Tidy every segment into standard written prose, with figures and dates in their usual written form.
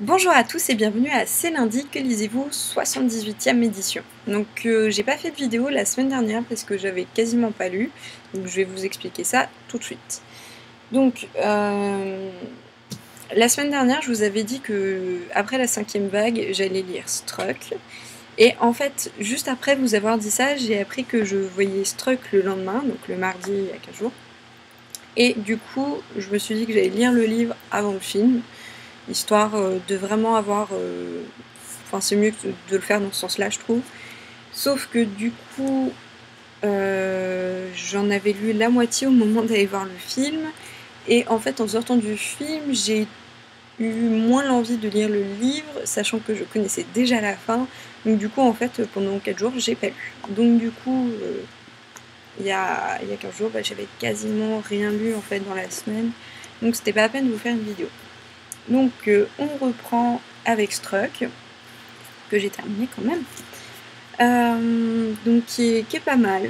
Bonjour à tous et bienvenue à C'est lundi, que lisez-vous 78e édition. Donc j'ai pas fait de vidéo la semaine dernière parce que j'avais quasiment pas lu, donc je vais vous expliquer ça tout de suite. Donc la semaine dernière je vous avais dit que après la 5e vague j'allais lire Struck, et en fait juste après vous avoir dit ça j'ai appris que je voyais Struck le lendemain, donc le mardi il y a 15 jours, et du coup je me suis dit que j'allais lire le livre avant le film, histoire de vraiment avoir... Enfin, c'est mieux de le faire dans ce sens-là, je trouve. Sauf que du coup, j'en avais lu la moitié au moment d'aller voir le film. Et en fait, en sortant du film, j'ai eu moins l'envie de lire le livre, sachant que je connaissais déjà la fin. Donc du coup, en fait, pendant 4 jours, j'ai pas lu. Donc du coup, il y a 15 jours, j'avais quasiment rien lu en fait dans la semaine. Donc c'était pas la peine de vous faire une vidéo. Donc on reprend avec Struck, que j'ai terminé quand même. Donc qui est pas mal.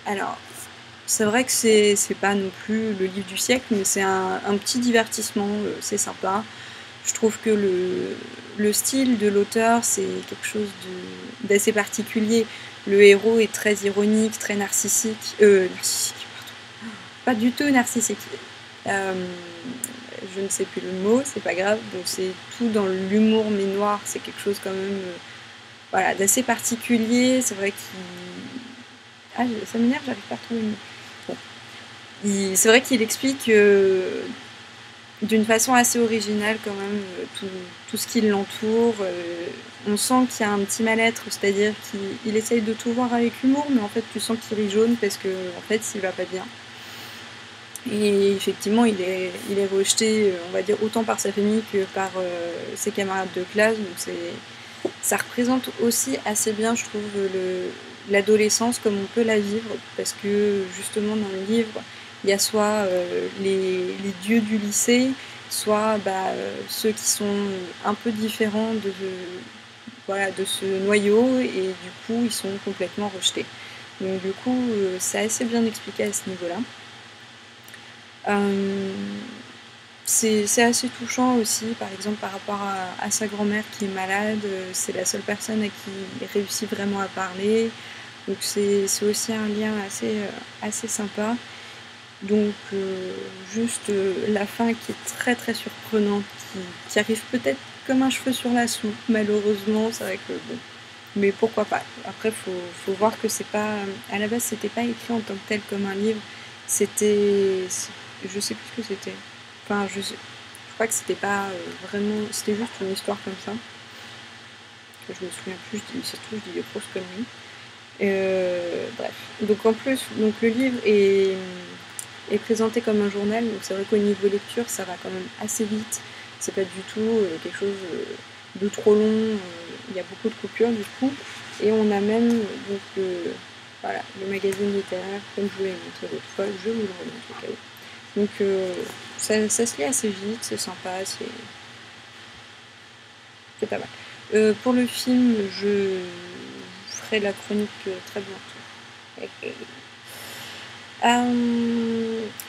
Alors, c'est vrai que c'est pas non plus le livre du siècle, mais c'est un petit divertissement, c'est sympa. Je trouve que le style de l'auteur, c'est quelque chose d'assez particulier. Le héros est très ironique, très narcissique. Narcissique, pardon. Pas du tout narcissique. Je ne sais plus le mot, c'est pas grave. Donc c'est tout dans l'humour mais noir, c'est quelque chose quand même voilà, d'assez particulier. C'est vrai qu'il... Ah, ça m'énerve, j'arrive pas à retrouver le mot. Bon. C'est vrai qu'il explique d'une façon assez originale quand même tout ce qui l'entoure. On sent qu'il y a un petit mal-être, c'est-à-dire qu'il essaye de tout voir avec humour, mais en fait tu sens qu'il rit jaune parce que en fait il va pas bien. Et effectivement il est rejeté, on va dire, autant par sa famille que par ses camarades de classe. Donc ça représente aussi assez bien, je trouve, l'adolescence comme on peut la vivre, parce que justement dans le livre, il y a soit les dieux du lycée, soit ceux qui sont un peu différents voilà, de ce noyau, et du coup ils sont complètement rejetés. Donc du coup c'est assez bien expliqué à ce niveau-là. C'est assez touchant aussi, par exemple par rapport à sa grand-mère qui est malade. C'est la seule personne à qui il réussit vraiment à parler. Donc c'est aussi un lien assez sympa. Donc juste la fin qui est très très surprenante, qui arrive peut-être comme un cheveu sur la soupe, malheureusement. C'est vrai que bon, mais pourquoi pas. Après faut voir que c'est pas... À la base c'était pas écrit en tant que tel comme un livre. C'était... Je sais plus ce que c'était. Enfin, je crois que c'était pas vraiment... C'était juste une histoire comme ça. Que je me souviens plus, surtout je dis des grosses conneries. Bref. Donc en plus, donc le livre est présenté comme un journal, donc c'est vrai qu'au niveau lecture, ça va quand même assez vite. C'est pas du tout quelque chose de trop long. Il y a beaucoup de coupures du coup. Et on a même donc voilà, le magazine littéraire, comme je vous l'ai montré l'autre fois, je vous le remontre au cas où. Donc ça se lit assez vite, c'est sympa, c'est pas mal. Pour le film, je ferai la chronique très bientôt.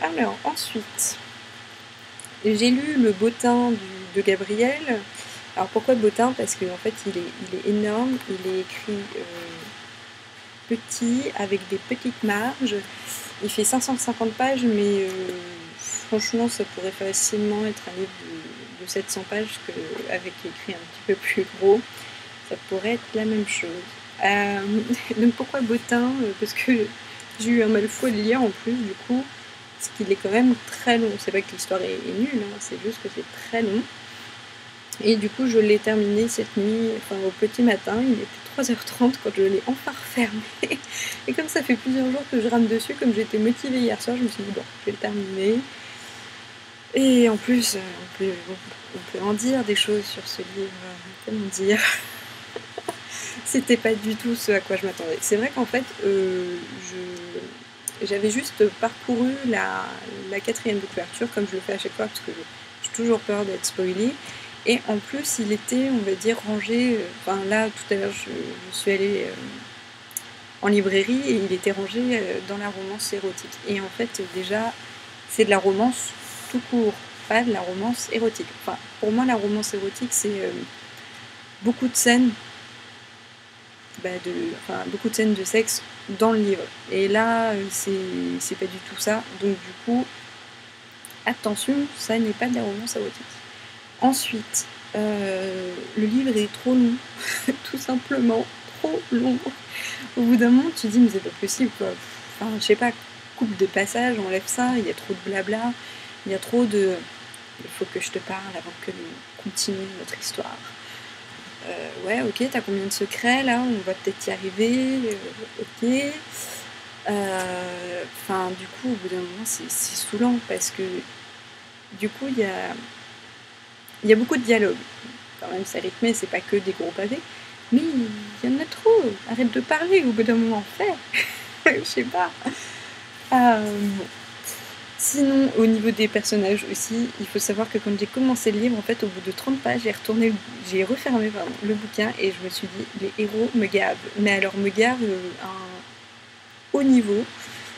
Alors ensuite, j'ai lu Le Bottin de Gabriel. Alors pourquoi Bottin? Parce qu'en fait il est énorme, il est écrit petit, avec des petites marges. Il fait 550 pages, mais franchement ça pourrait facilement être un livre de 700 pages avec écrit un petit peu plus gros. Ça pourrait être la même chose. Donc pourquoi Bottin? Parce que j'ai eu un mal fou de lire en plus du coup, parce qu'il est quand même très long. C'est pas que l'histoire est nulle, hein, c'est juste que c'est très long. Et du coup je l'ai terminé cette nuit, enfin au petit matin, il était 3h30 quand je l'ai enfin refermé. Et comme ça fait plusieurs jours que je rame dessus, comme j'étais motivée hier soir, je me suis dit bon, je vais le terminer. Et en plus, on peut en dire des choses sur ce livre, comment dire. C'était pas du tout ce à quoi je m'attendais. C'est vrai qu'en fait, j'avais juste parcouru la 4e de couverture, comme je le fais à chaque fois, parce que j'ai toujours peur d'être spoilée. Et en plus, il était, on va dire, rangé... Enfin là, tout à l'heure, je suis allée en librairie, et il était rangé dans la romance érotique. Et en fait, déjà, c'est de la romance tout court. pas de la romance érotique. Enfin, pour moi, la romance érotique, c'est beaucoup de scènes, beaucoup de scènes de sexe dans le livre. Et là, c'est pas du tout ça. Donc du coup, attention, ça n'est pas de la romance érotique. Ensuite, le livre est trop long, tout simplement, trop long. Au bout d'un moment, tu te dis, mais c'est pas possible, quoi. Enfin, je sais pas, coupe des passages, enlève ça, il y a trop de blabla, il y a trop de... Il faut que je te parle avant que nous continuions notre histoire. Ouais, ok, t'as combien de secrets, là? On va peut-être y arriver, ok. Enfin, du coup, au bout d'un moment, c'est saoulant, parce que, du coup, il y a beaucoup de dialogue. Quand même, c'est rythmé, c'est pas que des gros pavés. Mais il y en a trop. Arrête de parler, au bout d'un moment, fais. Je sais pas. Bon. Sinon, au niveau des personnages aussi, il faut savoir que quand j'ai commencé le livre, en fait, au bout de 30 pages, j'ai refermé le bouquin et je me suis dit, les héros me gavent. Mais alors, me gavent à un haut niveau.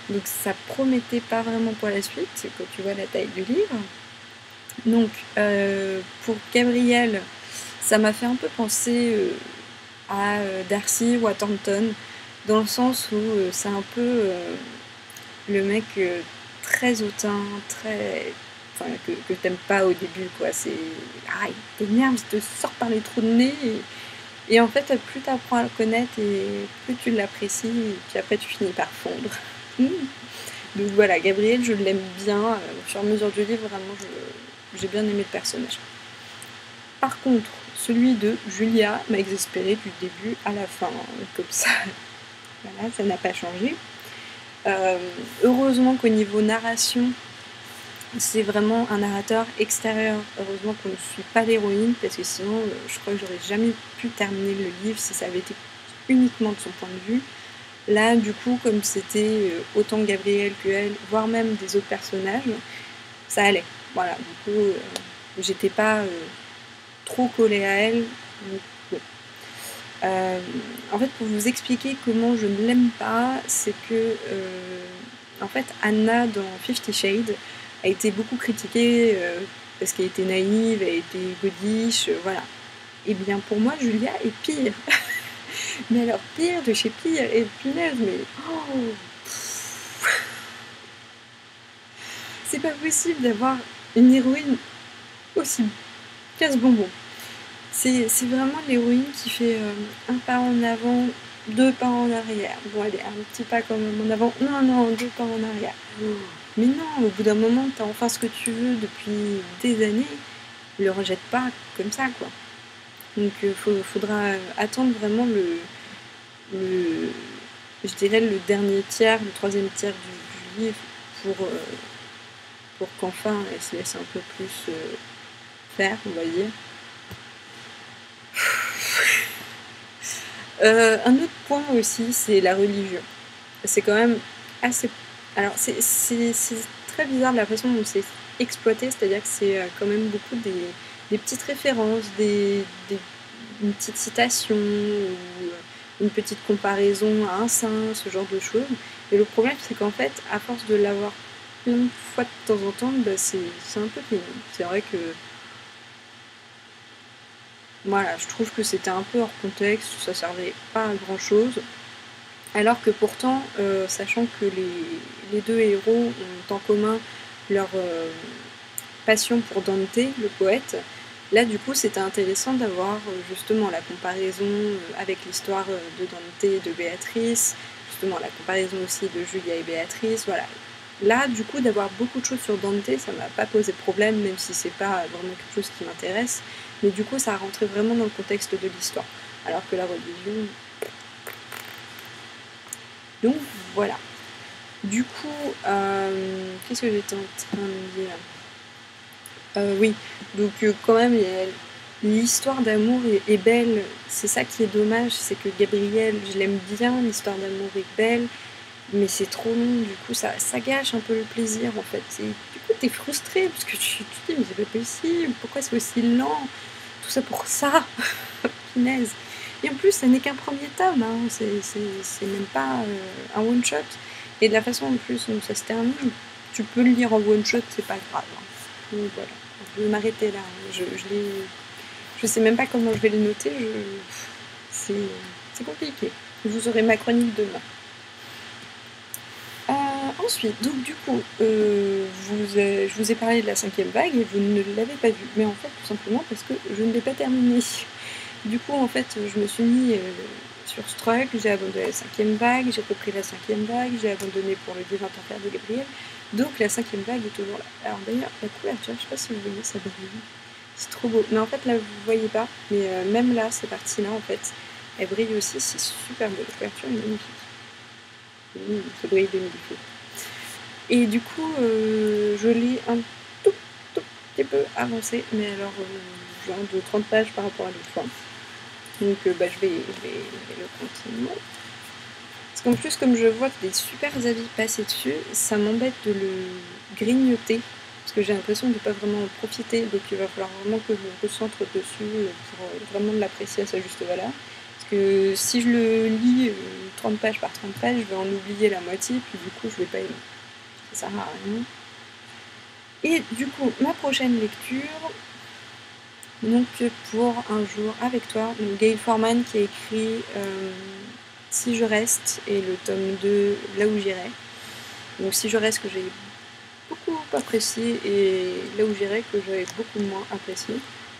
Donc, ça promettait pas vraiment pour la suite, quand tu vois la taille du livre. Donc, pour Gabriel, ça m'a fait un peu penser à Darcy ou à Thornton, dans le sens où c'est un peu le mec très hautain, très... Enfin, que t'aimes pas au début, quoi. C'est... Ah, il t'énerve, il te sort par les trous de nez. Et en fait, plus t'apprends à le connaître, et plus tu l'apprécies, et puis après tu finis par fondre. Donc voilà, Gabriel, je l'aime bien. Au fur et à mesure du livre, vraiment, j'ai bien aimé le personnage. Par contre, celui de Julia m'a exaspérée du début à la fin, comme ça. Voilà, ça n'a pas changé. Heureusement qu'au niveau narration, c'est vraiment un narrateur extérieur. Heureusement qu'on ne suit pas l'héroïne, parce que sinon, je crois que j'aurais jamais pu terminer le livre si ça avait été uniquement de son point de vue. Là, du coup, comme c'était autant Gabriel que elle, voire même des autres personnages, ça allait. Voilà, du coup, j'étais pas trop collée à elle. Donc, bon. En fait, pour vous expliquer comment je ne l'aime pas, c'est que en fait, Anna dans 50 Shades a été beaucoup critiquée parce qu'elle était naïve, elle était godiche, voilà. Et bien pour moi, Julia est pire. Mais alors pire de chez pire, et punaise, mais oh, c'est pas possible d'avoir une héroïne aussi casse-bonbon. C'est vraiment l'héroïne qui fait un pas en avant, 2 pas en arrière. Bon, allez, un petit pas quand même en avant. Non, 2 pas en arrière. Mais non, au bout d'un moment, t'as enfin ce que tu veux depuis des années. Le rejette pas comme ça, quoi. Donc, faudra attendre vraiment je dirais le dernier tiers, le 3e tiers du livre pour qu'enfin elle se laisse un peu plus faire, on va dire. Un autre point aussi, c'est la religion. C'est quand même assez... Alors, c'est très bizarre la façon dont c'est exploité, c'est-à-dire que c'est quand même beaucoup des petites références, une petite citation, ou une petite comparaison à un saint, ce genre de choses. Et le problème, c'est qu'en fait, à force de l'avoir plein de fois de temps en temps, bah, c'est un peu pénible. C'est vrai que... Voilà, je trouve que c'était un peu hors contexte, ça servait pas à grand chose. Alors que pourtant, sachant que les deux héros ont en commun leur passion pour Dante, le poète, là du coup c'était intéressant d'avoir justement la comparaison avec l'histoire de Dante et de Béatrice, justement la comparaison aussi de Julia et Béatrice, voilà. Là du coup d'avoir beaucoup de choses sur Dante, ça m'a pas posé de problème, même si c'est pas vraiment quelque chose qui m'intéresse, mais du coup ça a rentré vraiment dans le contexte de l'histoire, alors que la religion... Donc voilà. Du coup, qu'est-ce que j'étais en train de dire? Oui, donc quand même, l'histoire d'amour est belle. C'est ça qui est dommage, c'est que Gabriel, je l'aime bien, l'histoire d'amour est belle, mais c'est trop long, du coup ça gâche un peu le plaisir en fait. Du coup t'es frustré, parce que tu te dis mais c'est pas possible, pourquoi c'est aussi lent? Tout ça pour ça. Punaise. Et en plus, ça n'est qu'un premier tome, hein. C'est même pas un one-shot. Et de la façon en plus où ça se termine, tu peux le lire en one-shot, c'est pas grave. Hein. Donc voilà. je vais m'arrêter là. Je sais même pas comment je vais le noter, c'est compliqué. Vous aurez ma chronique demain. Ensuite, donc du coup, je vous ai parlé de la 5e vague et vous ne l'avez pas vue. Mais en fait, tout simplement parce que je ne l'ai pas terminée. Du coup, en fait, je me suis mis sur Struck, j'ai abandonné la 5e vague, j'ai repris la 5e vague, j'ai abandonné pour le Divin Enfer de Gabriel. Donc la 5e vague est toujours là. Alors d'ailleurs, la couverture, je sais pas si vous voyez, ça brille. C'est trop beau. Mais en fait, là, vous voyez pas. Mais même là, cette partie-là, en fait, elle brille aussi. C'est super beau. La couverture est magnifique. Ça brille de mille feux. Et du coup, je l'ai un tout petit peu avancé. Mais alors, genre de 30 pages par rapport à l'autre fois. Donc je vais le continuer. Parce qu'en plus, comme je vois des super avis passer dessus, ça m'embête de le grignoter. Parce que j'ai l'impression de ne pas vraiment en profiter. Donc il va falloir vraiment que je me concentre dessus pour vraiment l'apprécier à sa juste valeur. Parce que si je le lis 30 pages par 30 pages, je vais en oublier la moitié. Puis du coup, je vais pas aimer. Ça sert à rien. Et du coup, ma prochaine lecture... Donc pour un jour avec toi, donc Gail Forman qui a écrit Si je reste et le tome 2 Là où j'irai. Donc Si je reste que j'ai beaucoup apprécié et Là où j'irai que j'avais beaucoup moins apprécié.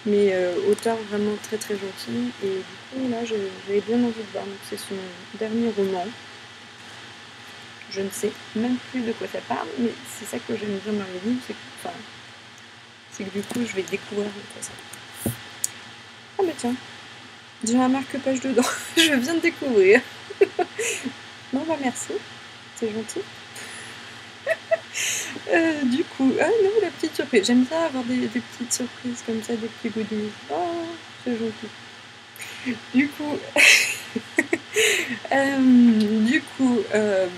Mais auteur vraiment très très gentil et du coup là j'avais bien envie de voir. Donc c'est son dernier roman. Je ne sais même plus de quoi ça parle, mais c'est ça que j'aime bien dans les livres, c'est que du coup je vais découvrir de quoi ça parle. Ah mais tiens, j'ai un marque-page dedans, je viens de découvrir. Non bah merci, c'est gentil. Du coup, ah non, la petite surprise, j'aime bien avoir des petites surprises comme ça, des petits goodies. Oh, c'est gentil. Du coup,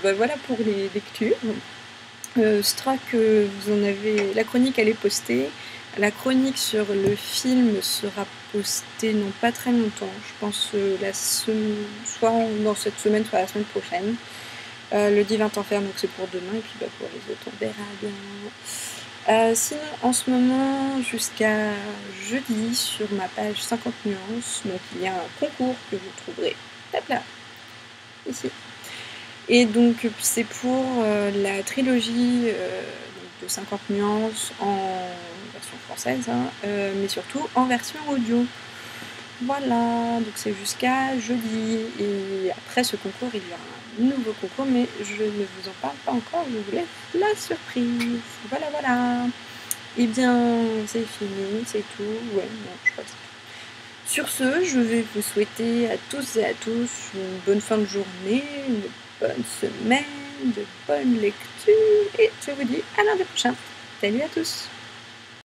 bah voilà pour les lectures. Strack, vous en avez, la chronique elle est postée. La chronique sur le film sera postée non pas très longtemps, je pense soit dans cette semaine, soit la semaine prochaine. Le Divin Enfer, donc c'est pour demain, et puis bah, pour les autres, on verra bien. Sinon, en ce moment, jusqu'à jeudi, sur ma page 50 nuances, donc il y a un concours que vous trouverez, hop là, ici. Et donc c'est pour la trilogie de 50 nuances en version française, hein, mais surtout en version audio. Voilà, donc c'est jusqu'à jeudi. Et après ce concours, il y aura un nouveau concours, mais je ne vous en parle pas encore, je vous laisse la surprise. Voilà, voilà. Et bien, c'est fini, c'est tout. Ouais, non, je crois que c'est tout. Sur ce, je vais vous souhaiter à tous et à tous une bonne fin de journée, une bonne semaine, de bonnes lectures, et je vous dis à lundi prochain. Salut à tous!